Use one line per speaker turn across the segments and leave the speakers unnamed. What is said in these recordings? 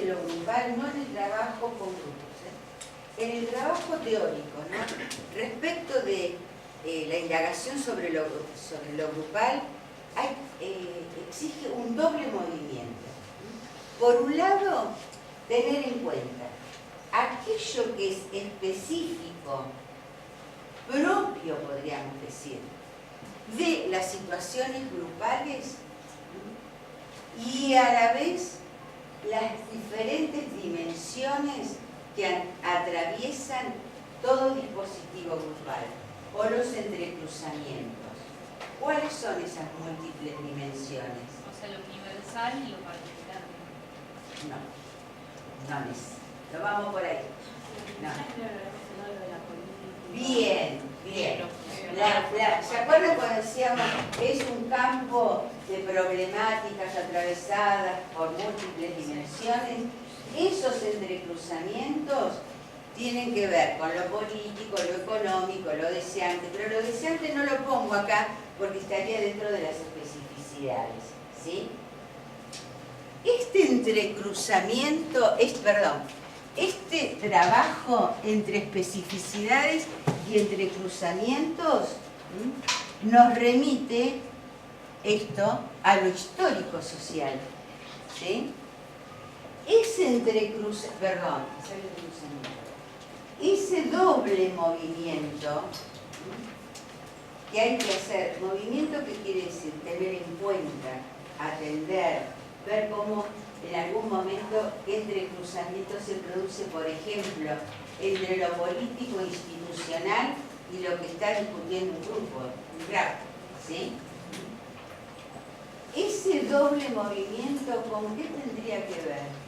de lo grupal, no en el trabajo con grupos, en el trabajo teórico, ¿no? Respecto de la indagación sobre lo grupal, exige un doble movimiento. Por un lado, tener en cuenta aquello que es específico, propio, podríamos decir, de las situaciones grupales y a la vez las diferentes dimensiones que atraviesan todo dispositivo grupal o los entrecruzamientos. ¿Cuáles son esas múltiples dimensiones?
O sea, lo universal y lo particular.
No es. No vamos por ahí. No. Bien. ¿Se acuerdan cuando decíamos que es un campo de problemáticas atravesadas por múltiples dimensiones? Esos entrecruzamientos tienen que ver con lo político, lo económico, lo deseante, pero lo deseante no lo pongo acá porque estaría dentro de las especificidades, ¿sí? Este entrecruzamiento, este trabajo entre especificidades y entrecruzamientos nos remite esto a lo histórico social, ¿sí? Ese doble movimiento que hay que hacer, movimiento que quiere decir tener en cuenta, atender, ver cómo en algún momento entre cruzamiento se produce, por ejemplo, entre lo político e institucional y lo que está discutiendo un grupo, un grafo, ¿sí? Ese doble movimiento, ¿con qué tendría que ver?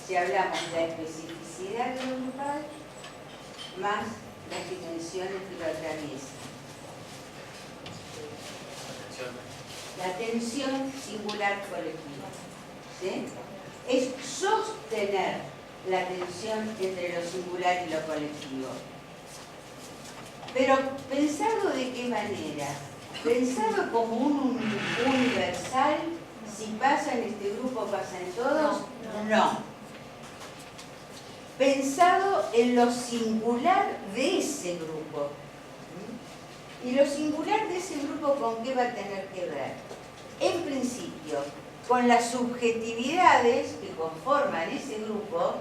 Si hablamos de la especificidad de lo grupal, más las dimensiones que lo atraviesan. La tensión singular colectiva, ¿sí? Es sostener la tensión entre lo singular y lo colectivo. Pero ¿pensado de qué manera? ¿Pensado como un universal? Si pasa en este grupo, pasa en todos. No. Pensado en lo singular de ese grupo. ¿Y lo singular de ese grupo con qué va a tener que ver? En principio, con las subjetividades que conforman ese grupo,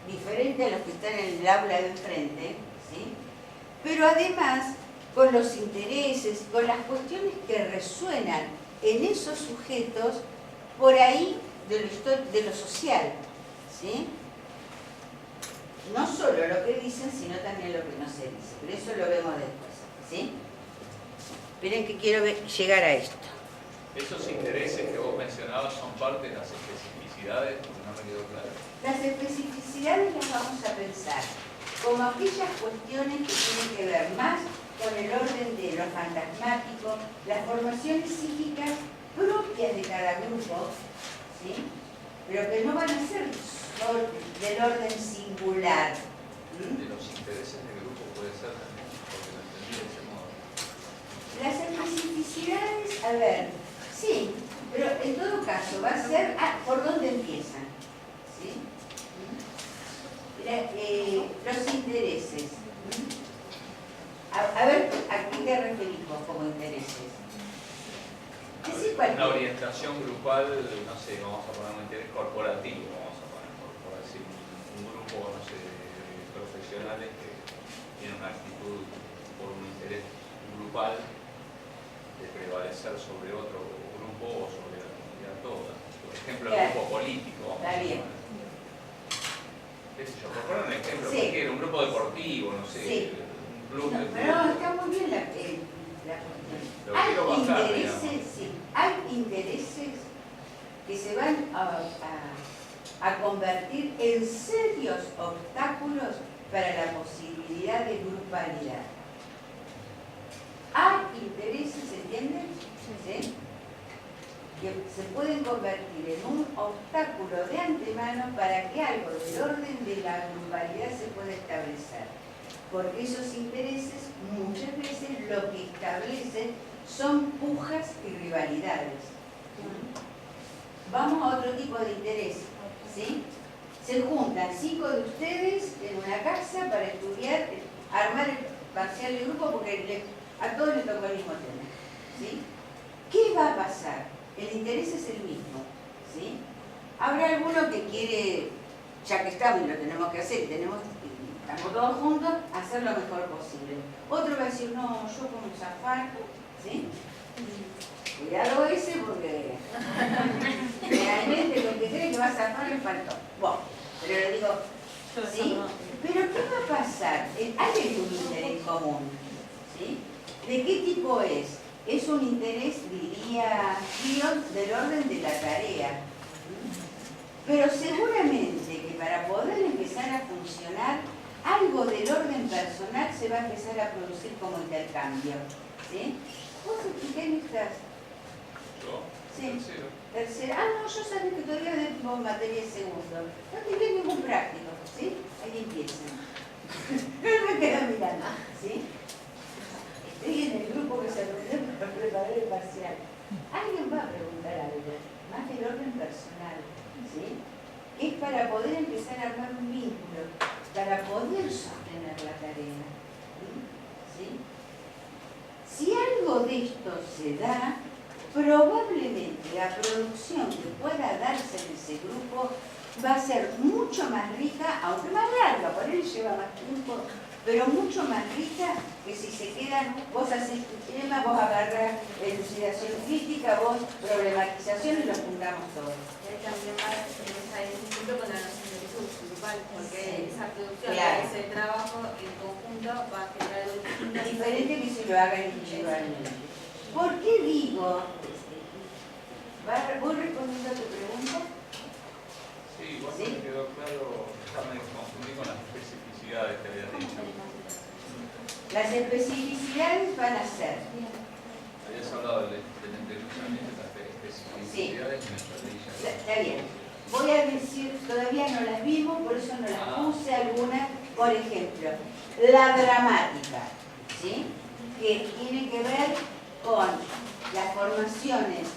diferente a los que están en el aula de enfrente, ¿sí? Pero además con los intereses, con las cuestiones que resuenan en esos sujetos por ahí de lo social, ¿sí? No solo lo que dicen, sino también lo que no se dice, pero eso lo vemos después, ¿sí? Esperen que quiero llegar a esto.
Esos intereses que vos mencionabas son parte de las especificidades, porque no me quedó claro.
Las especificidades las vamos a pensar como aquellas cuestiones que tienen que ver más con el orden de lo fantasmático, las formaciones psíquicas propias de cada grupo, ¿sí? Pero que no van a ser del orden singular.
De los intereses del grupo puede ser también, porque lo entendí de ese modo.
Las especificidades, a ver, sí, pero en todo caso va a ser por dónde empiezan, ¿sí? Los intereses. A ver, ¿a qué te referís vos como intereses?
Una orientación grupal, no sé, vamos a poner un interés corporativo, vamos a poner, por decir, un grupo, no sé, de profesionales que tienen una actitud por un interés grupal de prevalecer sobre otro grupo o sobre la comunidad toda. Por ejemplo, el grupo político.
Está bien.
¿Qué sé yo? Por poner un ejemplo,
Sí.
cualquiera, un grupo deportivo, no sé,
Sí.
un club
No,
de
pero
fútbol.
está muy bien la cuestión.
Lo
Hay
quiero bajar,
intereses,
digamos.
sí, hay intereses que se van a convertir en serios obstáculos para la posibilidad de grupalidad. Hay intereses, ¿entienden? ¿Sí? Que se pueden convertir en un obstáculo de antemano para que algo del orden de la grupalidad se pueda establecer. Porque esos intereses muchas veces lo que establecen son pujas y rivalidades. Vamos a otro tipo de interés, ¿sí? Se juntan 5 de ustedes en una casa para estudiar, armar el parcial de grupo porque a todos les tocó el mismo tema, ¿sí? ¿Qué va a pasar? El interés es el mismo, ¿sí? Habrá alguno que quiere, ya que estamos y lo tenemos que hacer, estamos todos juntos, hacer lo mejor posible. Otro va a decir, no, yo como zafar, ¿sí? Cuidado ese porque realmente lo que cree que va a zafar le faltó. Bueno, pero le digo, ¿sí? Pero ¿qué va a pasar? Hay un interés común, ¿sí? ¿De qué tipo es? Es un interés, diría Gion, del orden de la tarea. Pero seguramente que para poder empezar a funcionar, algo del orden personal se va a empezar a producir como intercambio, ¿sí? ¿Vos en qué estás?
¿Yo?
Sí.
Tercero.
Tercero. Ah, no, yo sabía que todavía debo materia de segundo. No tenía ningún práctico, ¿sí? Ahí empiezan. No me quedo mirando, ¿sí? Estoy en el grupo que se aprendió para preparar el parcial. Alguien va a preguntar algo, más del orden personal, ¿sí? Que es para poder empezar a armar un vínculo, para poder sostener la tarea, ¿sí? Si algo de esto se da, probablemente la producción que pueda darse en ese grupo va a ser mucho más rica, aunque más larga, por él lleva más tiempo, pero mucho más rica que si se quedan, vos haces tu tema, vos agarras elucidación crítica, vos problematización y los juntamos todos.
También va a ese ejemplo con la noción de grupal, porque
Sí.
esa producción,
Claro.
ese trabajo en conjunto va a generar algo distinto.
Diferente que si lo hagan individualmente. ¿Por qué digo? ¿Voy respondiendo a tu pregunta?
Sí, igual
¿Sí?
me quedó claro, ya me confundí con las especificidades que había dicho.
Las especificidades van a ser.
Habías hablado del entenimiento de las especificidades y me perdí ya.
Está bien. Voy a decir, todavía no las vimos, por eso no las puse algunas. Por ejemplo, la dramática, ¿sí? Que tiene que ver con las formaciones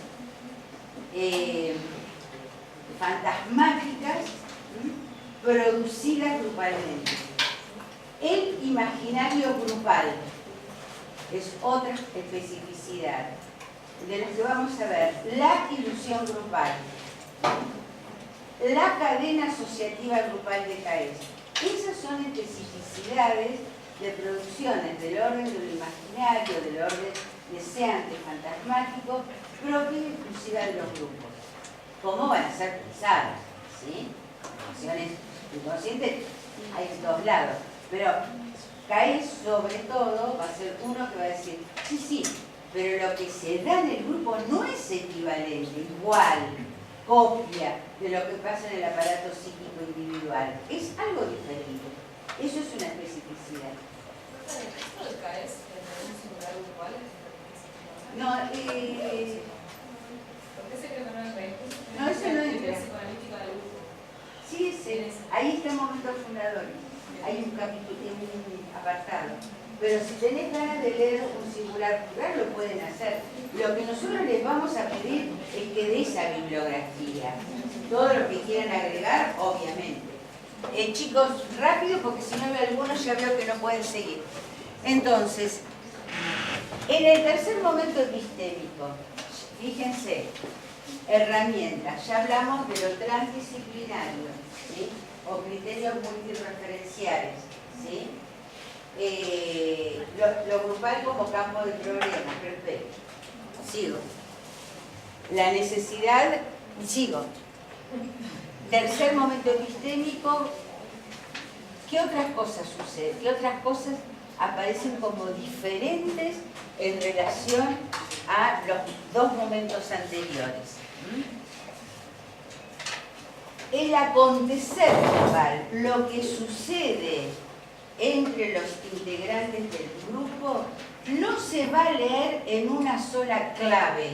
fantasmáticas, ¿sí? Producidas grupalmente. El imaginario grupal es otra especificidad de las que vamos a ver. La ilusión grupal, la cadena asociativa grupal de CAES. Esas son especificidades de producciones del orden de lo imaginario, del orden deseante, fantasmático, propia y exclusiva de los grupos. ¿Cómo van a ser pensadas? ¿Sí? Emociones inconscientes hay en todos lados, pero CAES sobre todo va a ser uno que va a decir, sí, sí, pero lo que se da en el grupo no es equivalente, igual, copia de lo que pasa en el aparato psíquico individual. Es algo diferente. Eso es una especificidad.
¿Esto de CAES en un singular grupal?
No,
¿Por qué se cree que no entra?
No, eso no entra.
Es psicoanalítica del grupo.
sí, ahí está el momento fundador. Hay un capítulo, un apartado. Pero si tenés ganas de leer un singular plural, lo pueden hacer. Lo que nosotros les vamos a pedir es que de esa bibliografía, todo lo que quieran agregar, obviamente. Chicos, rápido, porque si no veo algunos ya veo que no pueden seguir. Entonces, en el tercer momento epistémico, fíjense, herramientas, ya hablamos de lo transdisciplinario, ¿sí? O criterios multireferenciales, ¿sí? Lo grupal como campo de problema, perfecto. Sigo. La necesidad, sigo. Tercer momento epistémico, ¿qué otras cosas suceden? ¿Qué otras cosas aparecen como diferentes en relación a los dos momentos anteriores? El acontecer grupal, lo que sucede entre los integrantes del grupo, no se va a leer en una sola clave,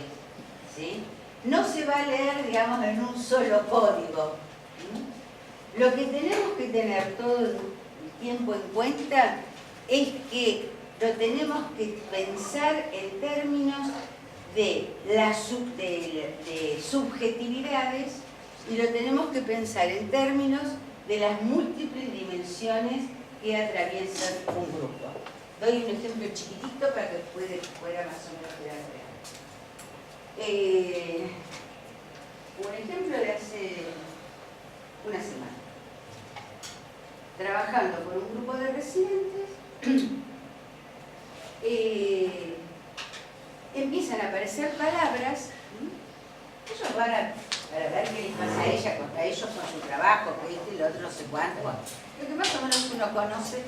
¿sí? No se va a leer, digamos, en un solo código. Lo que tenemos que tener todo el tiempo en cuenta es que lo tenemos que pensar en términos de subjetividades y lo tenemos que pensar en términos de las múltiples dimensiones que atraviesan un grupo. Doy un ejemplo chiquitito para que pueda más o menos quedar real. Un ejemplo de hace una semana. Trabajando con un grupo de residentes, empiezan a aparecer palabras. Ellos van a ver qué les pasa a ellos con su trabajo, que esto y lo otro, no sé cuánto. Bueno, lo que más o menos uno conoce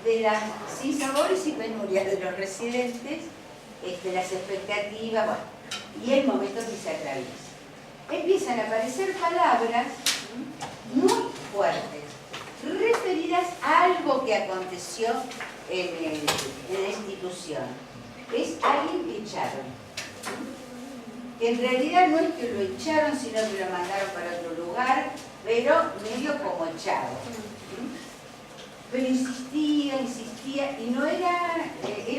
de las sinsabores y penurias de los residentes, las expectativas, bueno, y el momento que se atraviesa. Empiezan a aparecer palabras muy fuertes, referidas a algo que aconteció en la institución. Es alguien que echaron. En realidad no es que lo echaron, sino que lo mandaron para otro lugar, pero medio como echado. Pero insistía, y no era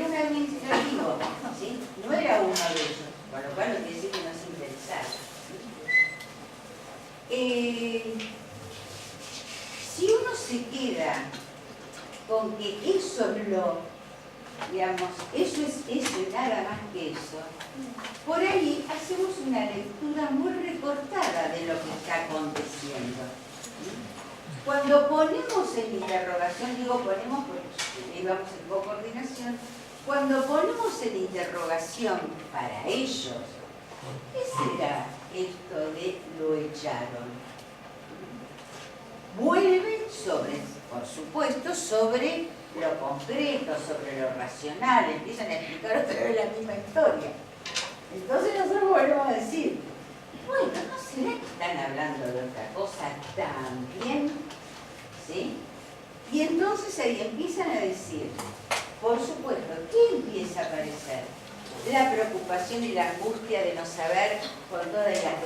un administrativo, ¿sí? No era uno de ellos, con lo cual no quiere decir que no se interesara. Si uno se queda con que eso es eso y nada más que eso, por ahí hacemos una lectura muy recortada de lo que está aconteciendo. Cuando ponemos en interrogación, digo ponemos porque íbamos en coordinación, cuando ponemos en interrogación para ellos, ¿qué será esto de lo echaron? Vuelven por supuesto, sobre lo concreto, sobre lo racional, empiezan a explicar otra vez la misma historia. Entonces nosotros volvemos a decir, bueno, ¿no será que están hablando de otra cosa también? ¿Sí? Y entonces ahí empiezan a decir, por supuesto, ¿qué empieza a aparecer? La preocupación y la angustia de no saber con todas las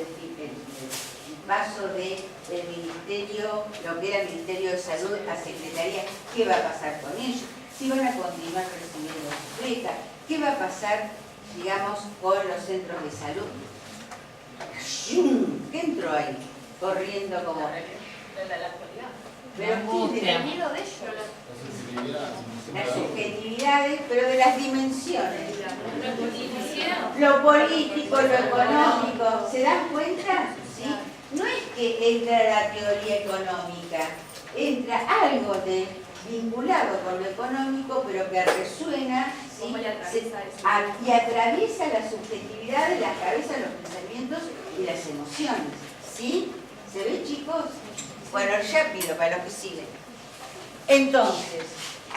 paso del Ministerio, lo que era el Ministerio de Salud a Secretaría, ¿qué va a pasar con ellos? Si van a continuar recibiendo sus becas, ¿qué va a pasar, digamos, con los centros de salud? ¿Qué entró ahí? Corriendo como... Pero ¿quién?
miedo de ellos.
Las subjetividades, pero de las dimensiones. Lo político, lo económico. ¿Se dan cuenta? ¿Sí? No es que entra la teoría económica, entra algo vinculado con lo económico, pero que resuena, ¿sí? Y atraviesa la subjetividad de la cabeza, los pensamientos y las emociones. ¿Sí? ¿Se ve, chicos? Bueno, rápido para los que siguen. Entonces,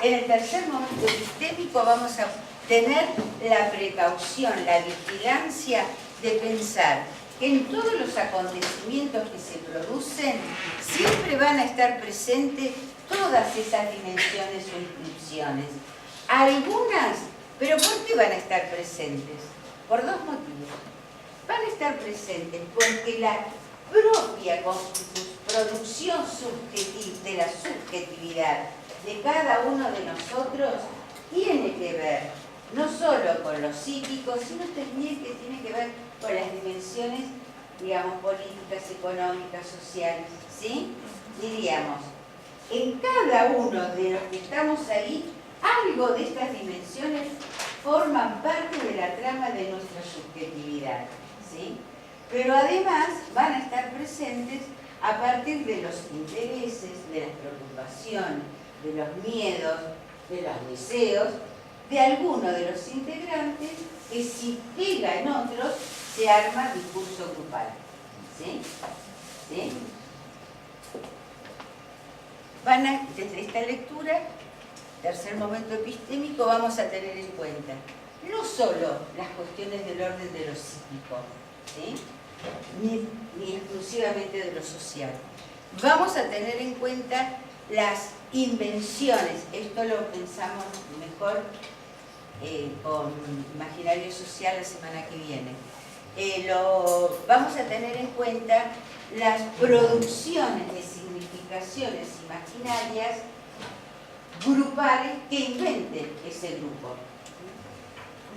en el tercer momento epistémico vamos a tener la precaución, la vigilancia de pensar que en todos los acontecimientos que se producen siempre van a estar presentes todas esas dimensiones o inscripciones. Algunas, pero ¿por qué van a estar presentes? Por dos motivos. Van a estar presentes porque la propia producción de la subjetividad de cada uno de nosotros tiene que ver no solo con lo psíquico, sino también que tiene que ver con las dimensiones, digamos, políticas, económicas, sociales, ¿sí? Diríamos, en cada uno de los que estamos ahí, algo de estas dimensiones forman parte de la trama de nuestra subjetividad, ¿sí? Pero además van a estar presentes a partir de los intereses, de las preocupaciones, de los miedos, de los deseos, de alguno de los integrantes que si pega en otros se arma discurso grupal. ¿Sí? ¿Sí? Desde esta lectura, tercer momento epistémico, vamos a tener en cuenta no solo las cuestiones del orden de lo psíquico, ¿sí? ni exclusivamente de lo social. Vamos a tener en cuenta las invenciones, esto lo pensamos mejor con imaginario social la semana que viene. Vamos a tener en cuenta las producciones de significaciones imaginarias grupales que inventen ese grupo.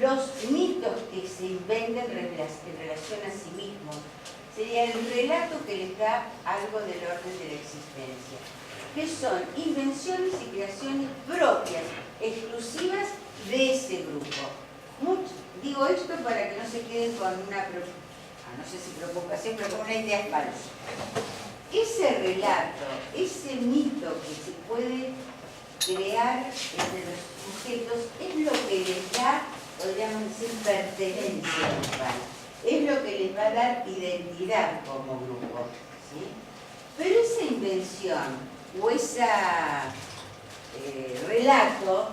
los mitos que se inventan en relación a sí mismos. Sería el relato que les da algo del orden de la existencia, que son invenciones y creaciones propias, exclusivas de ese grupo. Digo esto para que no se queden con una, no sé si preocupación, pero con una idea falsa. Ese relato, ese mito que se puede crear entre los sujetos es lo que les da, podríamos decir, pertenencia grupal. Es lo que les va a dar identidad como grupo, ¿sí? Pero esa invención o ese relato,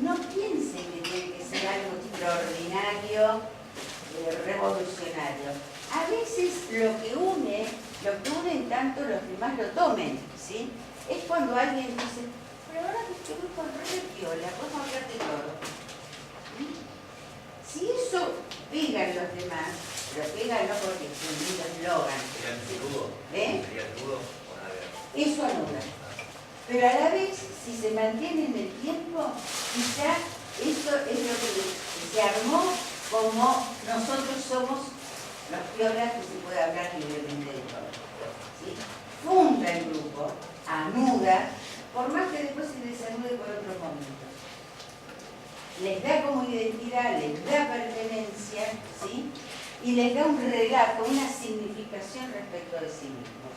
no piensen que tiene que ser algo extraordinario, revolucionario. A veces lo que une en tanto los demás lo tomen, ¿sí? Es cuando alguien dice, pero ahora que este grupo es re piola, podemos hablar de todo. Si eso pegan los demás, lo pegan no porque es un lindo eslogan.
¿Sería nudo o nada?
Eso anuda. Pero a la vez, si se mantiene en el tiempo, quizá eso es lo que se armó como nosotros somos los piolas que se puede hablar libremente de todo. ¿Sí? Funda el grupo, anuda, por más que después se desanude por otros momentos. Les da como identidad, les da pertenencia, ¿sí? Y les da un relato, una significación respecto de sí mismos.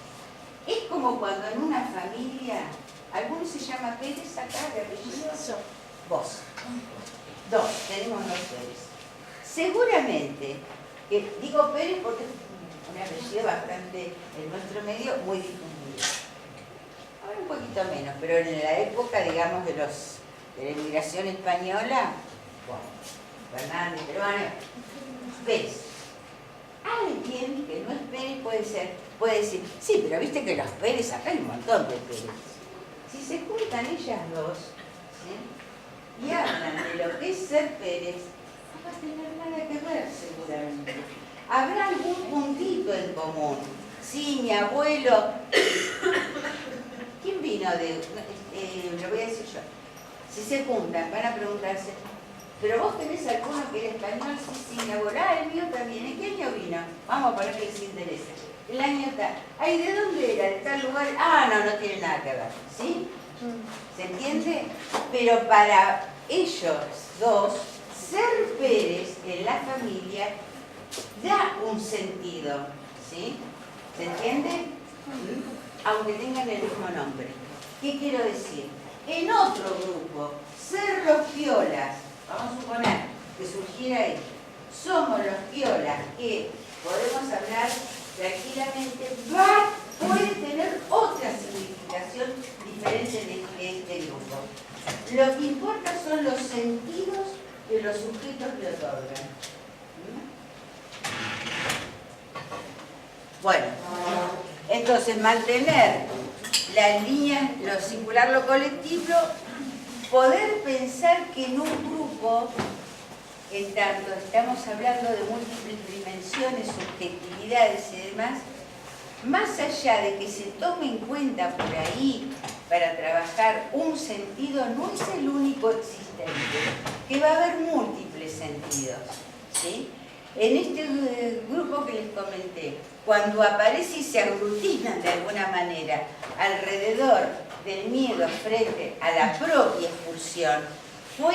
Es como cuando en una familia, ¿alguno se llama Pérez acá de apellido? Vos. Dos, tenemos dos Pérez. Seguramente, digo Pérez porque es un apellido bastante, en nuestro medio, muy difundido. Ahora un poquito menos, pero en la época, digamos, de la inmigración española, bueno, Fernández, Peruano, Pérez. Alguien que no es Pérez puede decir, sí, pero viste que los Pérez, acá hay un montón de Pérez. Si se juntan ellas dos, ¿sí? Y hablan de lo que es ser Pérez, no va a tener nada que ver seguramente. Habrá algún puntito en común. Sí, mi abuelo. ¿Quién vino de...? Lo voy a decir yo. Si se juntan, van a preguntarse, ¿pero vos tenés alguno que era español? Sí, mi abuelo. El mío también. ¿En qué año vino? Vamos a poner que les interese. El año tal. Ay, ¿de dónde era? ¿De tal lugar? No tiene nada que ver. ¿Sí? ¿Se entiende? Pero para ellos dos, ser Pérez en la familia da un sentido. ¿Sí? ¿Se entiende? Aunque tengan el mismo nombre. ¿Qué quiero decir? En otro grupo, ser los piolas, vamos a suponer que surgiera ahí, somos los piolas que podemos hablar tranquilamente, puede tener otra significación diferente de este grupo. Lo que importa son los sentidos que los sujetos le otorgan. Bueno, entonces mantener la línea, lo singular, lo colectivo, poder pensar que en un grupo, en tanto estamos hablando de múltiples dimensiones, subjetividades y demás, más allá de que se tome en cuenta por ahí para trabajar un sentido, no es el único existente, que va a haber múltiples sentidos, ¿sí? En este grupo que les comenté, cuando aparece y se aglutinan de alguna manera alrededor del miedo frente a la propia expulsión, fue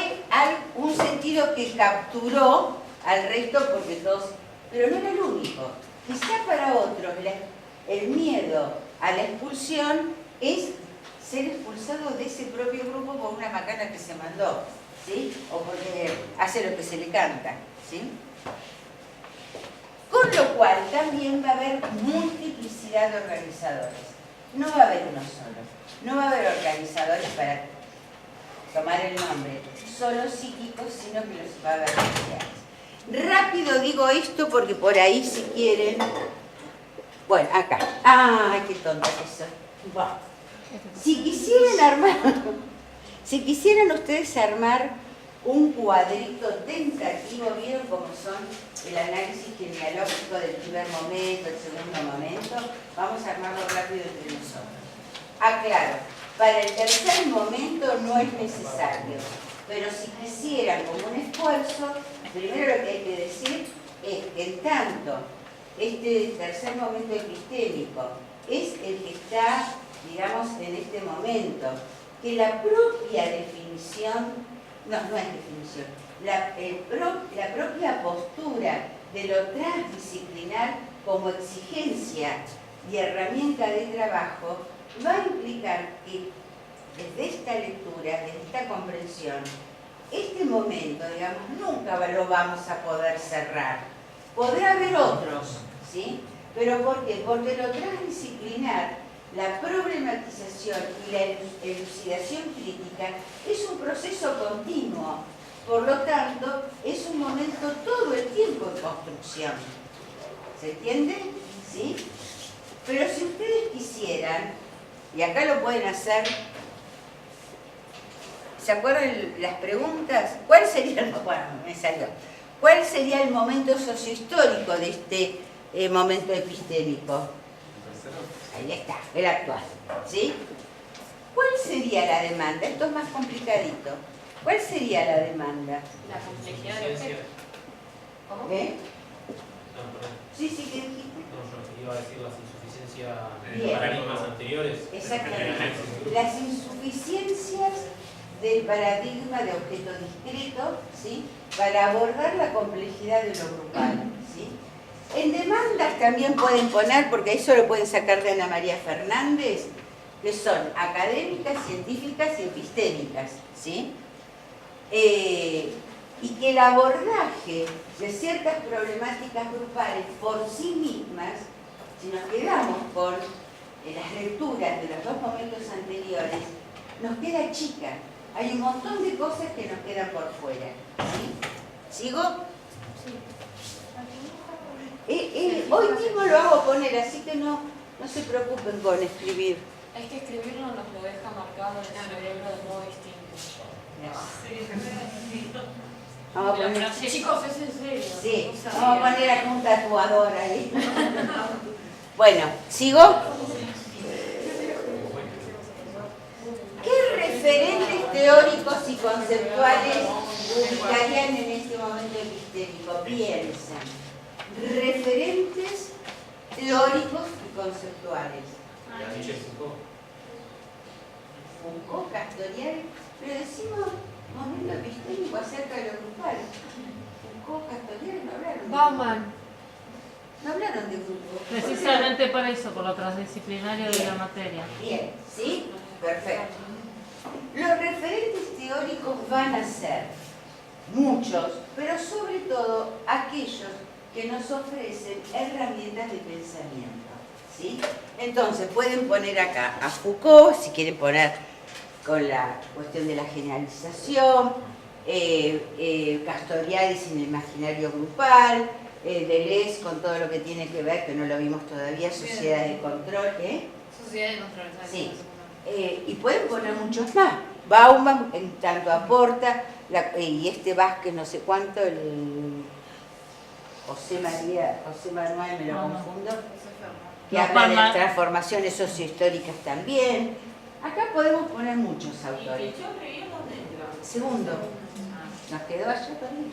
un sentido que capturó al resto porque todos, pero no era el único. Quizá para otros el miedo a la expulsión es ser expulsado de ese propio grupo por una macana que se mandó, ¿sí? O porque hace lo que se le canta, ¿sí? Con lo cual también va a haber multiplicidad de organizadores. No va a haber uno solo. No va a haber organizadores para tomar el nombre, solo psíquicos, sino que los va a haber sociales. Rápido digo esto porque por ahí si quieren... Bueno, acá. ¡Ay, qué tonta que soy! Bueno. Si quisieran ustedes armar un cuadrito tentativo, ¿vieron cómo son el análisis genealógico del primer momento, el segundo momento? Vamos a armarlo rápido entre nosotros. Aclaro, para el tercer momento no es necesario, pero si quisieran como un esfuerzo, primero lo que hay que decir es que en tanto este tercer momento epistémico es el que está, digamos, en este momento, que la propia definición, no es definición, la propia postura de lo transdisciplinar como exigencia y herramienta de trabajo va a implicar que desde esta lectura, desde esta comprensión, este momento, digamos, nunca lo vamos a poder cerrar. Podrá haber otros, ¿sí? ¿Pero por qué? Porque lo transdisciplinar, la problematización y la elucidación crítica es un proceso continuo. Por lo tanto, es un momento todo el tiempo en construcción. ¿Se entiende? ¿Sí? Pero si ustedes quisieran, y acá lo pueden hacer, ¿se acuerdan las preguntas? ¿Cuál sería el momento sociohistórico de este momento epistémico? Ahí está, el actual. ¿Sí? ¿Cuál sería la demanda? Esto es más complicadito. ¿Cuál sería la demanda?
La complejidad del objeto. ¿Cómo?
¿Eh?
No, perdón.
Sí, ¿qué dijiste?
No, yo iba a decir las insuficiencias
Bien.
de paradigmas anteriores.
Exactamente. Las insuficiencias del paradigma de objeto discreto, ¿sí? Para abordar la complejidad de lo grupal, ¿sí? En demandas también pueden poner, porque eso lo pueden sacar de Ana María Fernández, que son académicas, científicas y epistémicas, ¿sí? Y que el abordaje de ciertas problemáticas grupales por sí mismas, si nos quedamos con las lecturas de los dos momentos anteriores, nos queda chica. Hay un montón de cosas que nos quedan por fuera, ¿sí? ¿Sigo? Hoy mismo lo hago poner, así que no se preocupen con escribir.
Es que escribirlo nos lo deja marcado en el cerebro de modo distinto.
Vamos a poner,
Chicos, es en serio.
sí,
No sabía.
vamos a poner acá un tatuador ahí. Bueno, ¿sigo? ¿Qué referentes teóricos y conceptuales ubicarían en este momento epistémico? Piensen. Referentes teóricos y conceptuales.
La Michel Foucault.
Foucault, Castoriadis, pero decimos momento epistémico acerca de lo grupal. Foucault, Castoriadis no hablaron de
Bauman.
grupo. No hablaron de grupo.
Precisamente por eso, por lo transdisciplinario de la materia.
Bien, ¿sí? Perfecto. Los referentes teóricos van a ser muchos, pero sobre todo aquellos que nos ofrecen herramientas de pensamiento, ¿sí? Entonces pueden poner acá a Foucault, si quieren poner con la cuestión de la generalización, Castoriadis en el imaginario grupal, Deleuze con todo lo que tiene que ver, que no lo vimos todavía, sociedad de control,
Sociedad de control.
Sí. Y pueden poner muchos más. Bauman en tanto aporta, y este Vázquez no sé cuánto, el José Manuel, me lo confundo, que habla de las transformaciones sociohistóricas también. Acá podemos poner muchos autores. Segundo. Nos quedó allá también.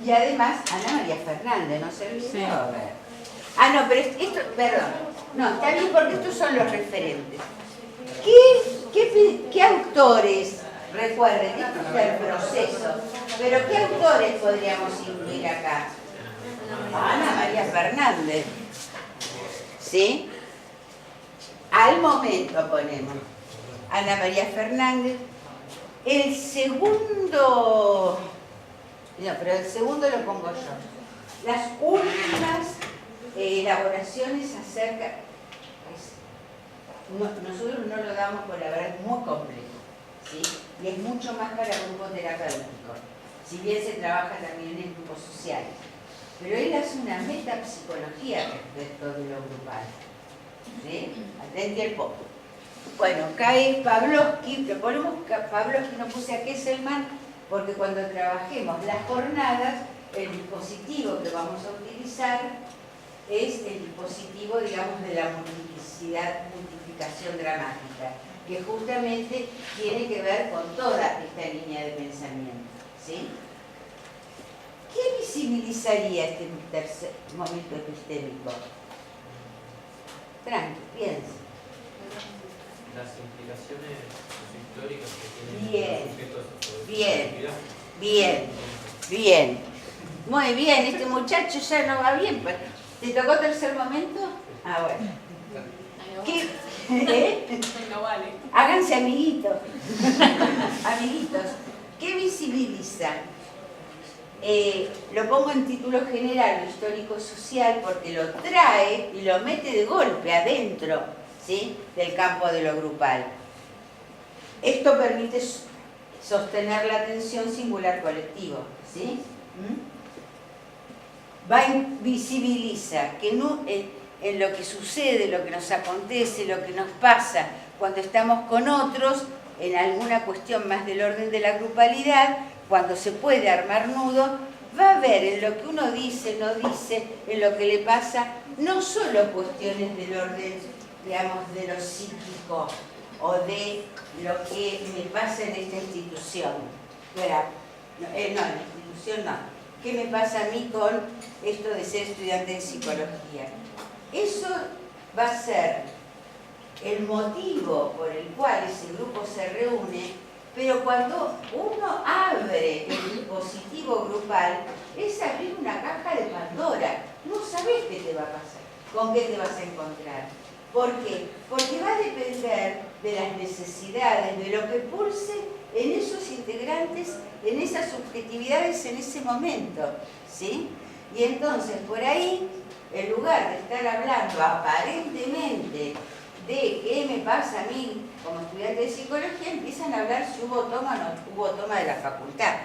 Y además, Ana María Fernández, no se olvidó.
Sí.
A ver. Ah, no, pero esto, perdón. No, está bien porque estos son los referentes. ¿Qué autores, recuerden, esto es el proceso, pero qué autores podríamos incluir acá? Ana María Fernández. ¿Sí? Al momento ponemos Ana María Fernández. El segundo, no, pero el segundo lo pongo yo. Las últimas elaboraciones acerca, nosotros no lo damos por la verdad, es muy complejo, ¿sí? Y es mucho más para grupos terapéuticos, si bien se trabaja también en grupos sociales. Pero él hace una metapsicología respecto de lo grupal, ¿sí? Atente el poco. Bueno, cae Pavlovsky, le ponemos Pavlovsky, no puse a Kesselman, porque cuando trabajemos las jornadas, el dispositivo que vamos a utilizar es el dispositivo, digamos, de la multiplicación dramática, que justamente tiene que ver con toda esta línea de pensamiento, ¿sí? ¿Qué visibilizaría este tercer momento epistémico? Tranqui, piensa.
Las implicaciones históricas que tienen
Bien,
los sujetos de
bien,
actividad.
bien, bien. Muy bien, este muchacho ya no va bien. ¿Te tocó tercer momento? Ah, bueno. ¿Qué? ¿Eh?
No vale.
Háganse amiguitos. Amiguitos. ¿Qué visibiliza? Lo pongo en título general, lo histórico-social, porque lo trae y lo mete de golpe adentro, ¿sí?, del campo de lo grupal. Esto permite sostener la atención singular colectivo, ¿sí? Visibiliza que no, en lo que sucede, lo que nos acontece, lo que nos pasa cuando estamos con otros, en alguna cuestión más del orden de la grupalidad, cuando se puede armar nudo, va a ver en lo que uno dice, no dice, en lo que le pasa, no solo cuestiones del orden, digamos, de lo psíquico o de lo que me pasa en esta institución. No, en la institución no. ¿Qué me pasa a mí con esto de ser estudiante de psicología? Eso va a ser el motivo por el cual ese grupo se reúne, pero cuando uno abre el dispositivo grupal, es abrir una caja de Pandora. No sabés qué te va a pasar, con qué te vas a encontrar. ¿Por qué? Porque va a depender de las necesidades, de lo que pulse en esos integrantes, en esas subjetividades en ese momento, ¿sí? Y entonces, por ahí, en lugar de estar hablando aparentemente de qué me pasa a mí como estudiante de psicología, empiezan a hablar si hubo toma o no hubo toma de la facultad,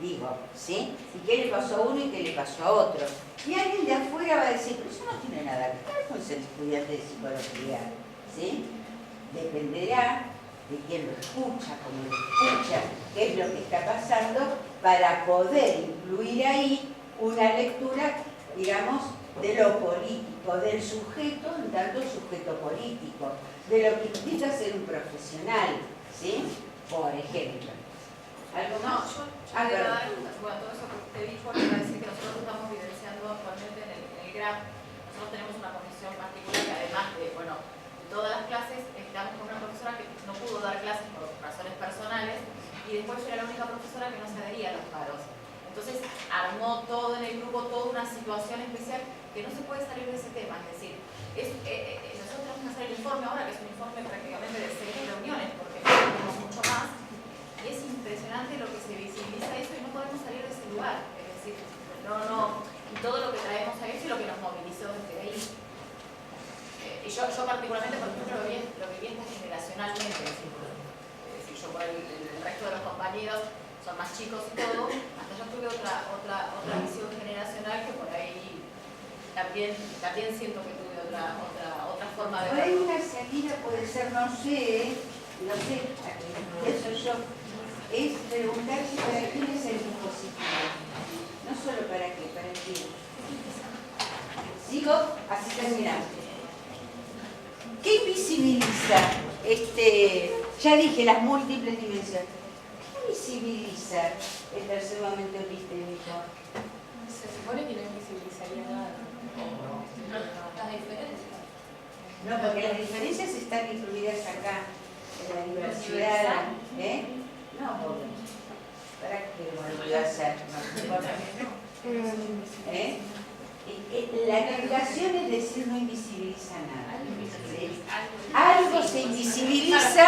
digo, ¿sí? Y qué le pasó a uno y qué le pasó a otro. Y alguien de afuera va a decir, pero eso no tiene nada que ver con ser estudiante de psicología, ¿sí? Dependerá de quién lo escucha, cómo lo escucha, qué es lo que está pasando, para poder incluir ahí una lectura, digamos, de lo político, del sujeto, en tanto sujeto político, de lo que implica ser un profesional, ¿sí? Por ejemplo. ¿Algo
No,
más?
yo
Ah,
le iba a
perdón.
dar, bueno, todo eso que usted dijo, le iba a decir que nosotros estamos vivenciando actualmente en el GRAP. Nosotros tenemos una comisión particular que, además de, bueno, de todas las clases, estamos con una profesora que no pudo dar clases por razones personales, y después yo era la única profesora que no se adhería a los paros. Entonces armó todo en el grupo, toda una situación especial que no se puede salir de ese tema. Es decir, nosotros tenemos que hacer el informe ahora, que es un informe prácticamente de 6 reuniones, porque tenemos mucho más, y es impresionante lo que se visibiliza eso y no podemos salir de ese lugar. Es decir, y todo lo que traemos a eso y lo que nos movilizó desde ahí. Y yo particularmente, por ejemplo, lo viví generacionalmente. Es decir, yo por el resto de los compañeros son más chicos y todo, hasta yo tuve otra visión generacional que por ahí también siento que tuve otra forma de
Por ahí
verlo.
una salida puede ser, no sé, eso yo, es preguntarse para quién es el dispositivo. No solo para qué, para quién. Sigo, así terminamos. ¿Qué visibiliza ya dije, las múltiples dimensiones? ¿Qué visibiliza el tercer momento epistémico?
Se supone que no invisibilizaría nada. Las diferencias.
No, porque las diferencias están incluidas acá, en la diversidad. No, porque ¿para qué volvió a ser? La negación es decir, no invisibiliza nada. ¿Sí? Algo se invisibiliza,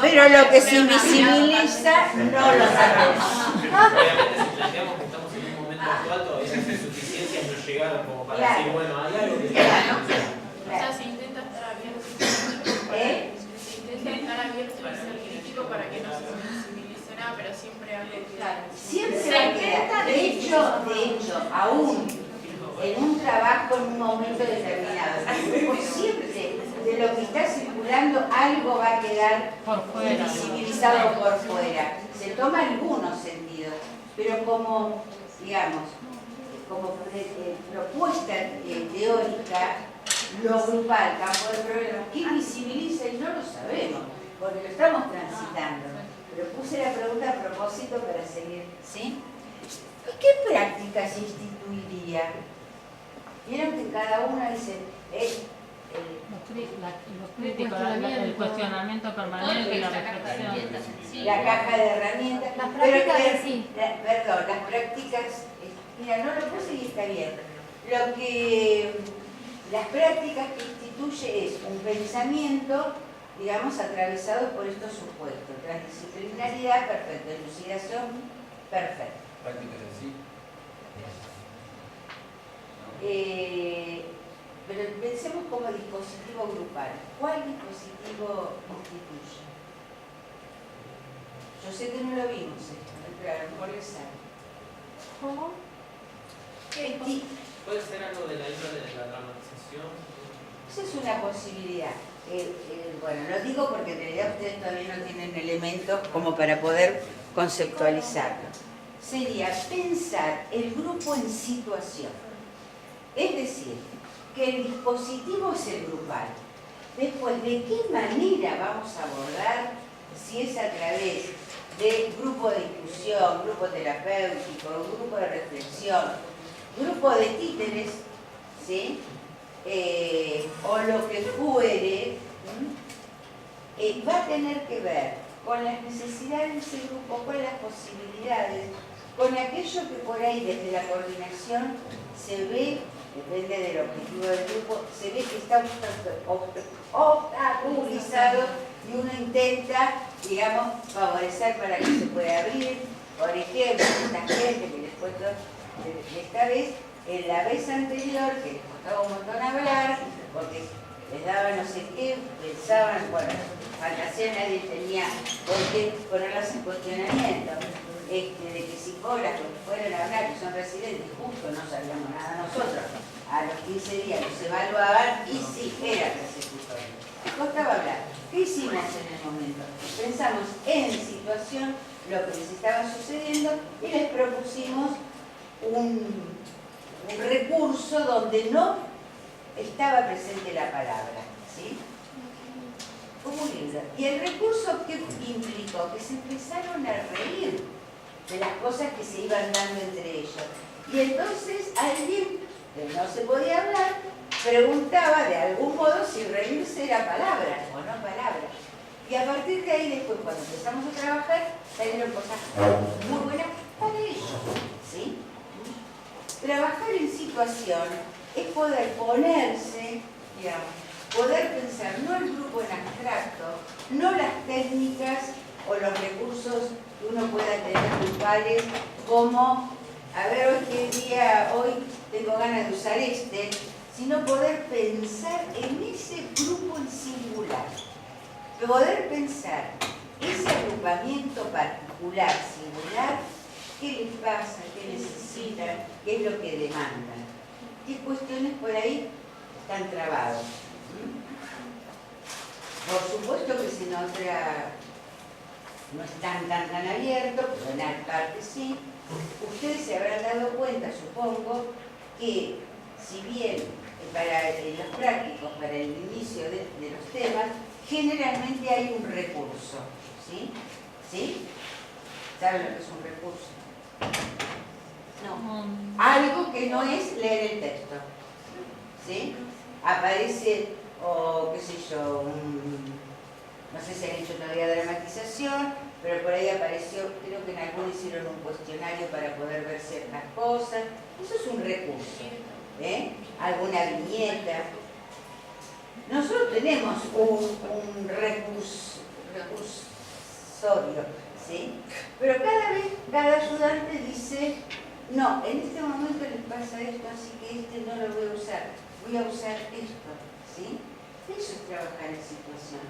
pero lo que se invisibiliza no lo sabemos.
Obviamente, si planteamos que estamos en un momento actual, todavía esas insuficiencias no llegaron como para
Claro.
decir, bueno, hay algo que
Claro.
O sea, se intenta estar abierto. Se intenta estar abierto y ser crítico para que no se sensibilice nada, pero siempre hable claro.
Siempre va a quedar. De hecho, aún en un trabajo en un momento determinado, siempre de lo que está circulando algo va a quedar
Por fuera.
invisibilizado por fuera. Se toma algunos sentidos, pero como, digamos, como propuesta teórica, lo grupal, campo de problemas, ¿qué visibiliza? Y no lo sabemos, porque lo estamos transitando. Pero puse la pregunta a propósito para seguir, ¿sí? ¿Y qué prácticas instituiría? Vieron que cada uno dice,
Los críticos, el cuestionamiento permanente y la reflexión.
la caja de herramientas.
Las
Pero
prácticas
que-
en sí.
perdón, las prácticas, mira, no lo puse y está bien. Las prácticas que instituye es un pensamiento, digamos, atravesado por estos supuestos. Transdisciplinaridad, perfecto. Elucidación, perfecto.
Prácticas en sí.
Pero pensemos como dispositivo grupal. ¿Cuál dispositivo instituye? Yo sé que no lo vimos esto, pero a lo mejor les sale.
¿Cómo?
¿Puede ser algo de la índole de la dramatización?
Esa es una posibilidad. Bueno, lo digo porque en realidad ustedes todavía no tienen elementos como para poder conceptualizarlo. Sería pensar el grupo en situación. Es decir, que el dispositivo es el grupal. Después, ¿de qué manera vamos a abordar? Si es a través de grupo de discusión, grupo terapéutico, grupo de reflexión, grupo de títeres, ¿sí? O lo que fuere, va a tener que ver con las necesidades de ese grupo, con las posibilidades, con aquello que por ahí desde la coordinación se ve, depende del objetivo del grupo, se ve que está obstaculizado y uno intenta, digamos, favorecer para que se pueda abrir. Por ejemplo, esta gente que les cuento esta vez, en la vez anterior, que les costaba un montón hablar, porque les daba no sé qué, pensaban, bueno, fantasía nadie tenía por qué ponerlas en cuestionamiento, de que psicólogos fueron a hablar, que son residentes, justo no sabíamos nada nosotros, a los 15 días los evaluaban y sí, era persecutorio. Costaba hablar. ¿Qué hicimos en el momento? Pensamos en situación lo que les estaba sucediendo y les propusimos un recurso donde no estaba presente la palabra, ¿sí? Fue muy lindo. Y el recurso, ¿qué implicó? Que se empezaron a reír de las cosas que se iban dando entre ellos. Y entonces alguien que no se podía hablar preguntaba de algún modo si reírse era palabra o no palabra. Y a partir de ahí después, cuando empezamos a trabajar, salieron cosas muy buenas para ellos, ¿sí? Trabajar en situación es poder ponerse, digamos, poder pensar no el grupo en abstracto, no las técnicas o los recursos que uno pueda tener grupales, como, a ver, hoy tengo ganas de usar sino poder pensar en ese grupo en singular, poder pensar ese agrupamiento particular, singular, qué les pasa, qué necesitan, qué es lo que demandan, qué cuestiones por ahí están trabados. Por supuesto que se nota, no es tan abierto, pero en la parte sí. Ustedes se habrán dado cuenta, supongo, que si bien para los prácticos, para el inicio de los temas, generalmente hay un recurso, ¿sí? ¿Sí? ¿Saben lo que es un recurso? No. Algo que no es leer el texto, ¿sí? Aparece, o qué sé yo, no sé si han hecho todavía dramatización, pero por ahí apareció, creo que en algunos hicieron un cuestionario para poder ver ciertas cosas. Eso es un recurso, ¿eh? Alguna viñeta. Nosotros tenemos un recursorio, ¿sí? Pero cada ayudante dice, no, en este momento les pasa esto, así que no lo voy a usar, voy a usar esto, ¿sí? Eso es trabajar en situación.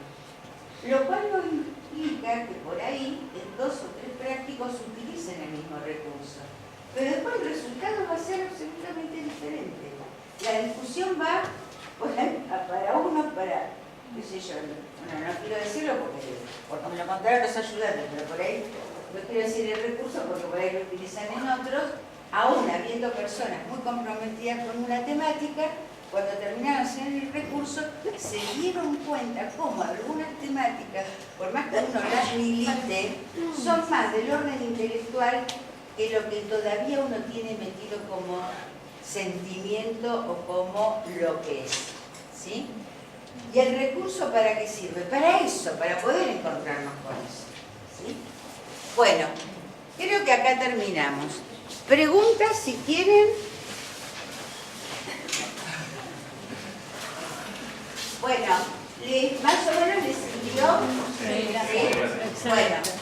Lo cual no implica que por ahí, en 2 o 3 prácticos utilicen el mismo recurso. Pero después el resultado va a ser absolutamente diferente. La discusión va para uno, qué sé yo, bueno, no quiero decirlo porque me lo contaron los ayudantes, pero por ahí no quiero decir el recurso porque por ahí lo utilizan en otros, aún habiendo personas muy comprometidas con una temática, cuando terminaron haciendo el recurso, se dieron cuenta cómo algunas temáticas, por más que uno las milite, son más del orden intelectual que es lo que todavía uno tiene metido como sentimiento o como lo que es, ¿sí? ¿Y el recurso para qué sirve? Para eso, para poder encontrarnos con eso, ¿sí? Bueno, creo que acá terminamos. Preguntas si quieren. Bueno, más o menos les sirvió.
Sí,
¿Sí?
excelente.
Bueno.